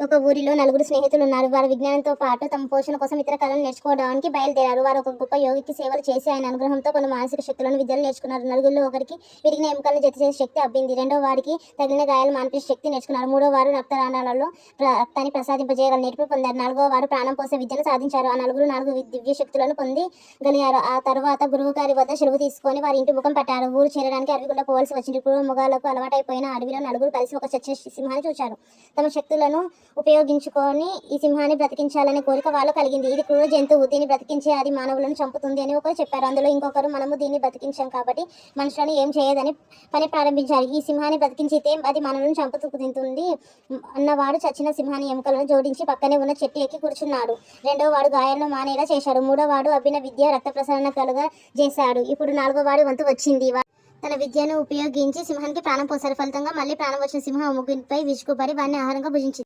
ఒక ఊరిలో నలుగురు స్నేహితులు ఉన్నారు. వారు విజ్ఞానంతో పాటు తమ పోషణ కోసం ఇతర కళలను నేర్చుకోవడానికి బయలుదేరారు. వారు ఒక గొప్ప యోగికి సేవలు చేసి ఆయన అనుగ్రహంతో కొన్ని మానసిక శక్తులను విద్యలు నేర్చుకున్నారు. నలుగురిలో ఒకరికి విరిగిన ఎముకలను జతచేసే శక్తి అబ్బింది. రెండో వారికి తగిలిన గాయాలు మాన్పించే శక్తి నేర్చుకున్నారు. మూడో వారు రక్తనాళాలలో రక్తాన్ని ప్రసాదింపజేయగల నేర్పు పొందారు. నాలుగో వారు ప్రాణం పోసే విద్యను సాధించారు. ఆ నలుగురు 4 దివ్య శక్తులను పొందగలిగారు. ఆ తరువాత గురువు గారి వద్ద సెలవు తీసుకొని వారి ఇంటి ముఖం పట్టారు. ఊరు చేరడానికి అడవిగుండా పోవలసి వచ్చింది. ఇప్పుడు మృగాలకు అలవాటైపోయిన అడవిలో నలుగురు కలిసి ఒక చచ్చిన సింహాన్ని చూశారు. తమ శక్తులను ఉపయోగించుకొని ఈ సింహాన్ని బ్రతికించాలనే కోరిక వాళ్ళు కలిగింది. ఇది క్రూర జంతువు, దీన్ని బ్రతికించే అది మానవులను చంపుతుంది అని ఒకరు చెప్పారు. అందులో ఇంకొకరు, మనము దీన్ని బ్రతికించాం కాబట్టి మనుషులను ఏం చేయదని పని ప్రారంభించారు. ఈ సింహాన్ని బ్రతికించితే అది మనలను చంపుతూ తింటుంది అన్నవాడు చచ్చిన సింహాన్ని ఎముకలను జోడించి పక్కనే ఉన్న చెట్టు ఎక్కి కూర్చున్నాడు. రెండో వాడు గాయాలను మానేలా చేశాడు. మూడో వాడు అబ్బిన విద్య రక్త ప్రసరణ కలుగా చేశాడు. ఇప్పుడు నాలుగో వాడి వంతు వచ్చింది. తన విద్యను ఉపయోగించి సింహానికి ప్రాణం పోశారు. ఫలితంగా మళ్ళీ ప్రాణం వచ్చిన సింహం ముగ్గురిపై విరుచుకుపడి వారిని ఆహారంగా భుజించింది.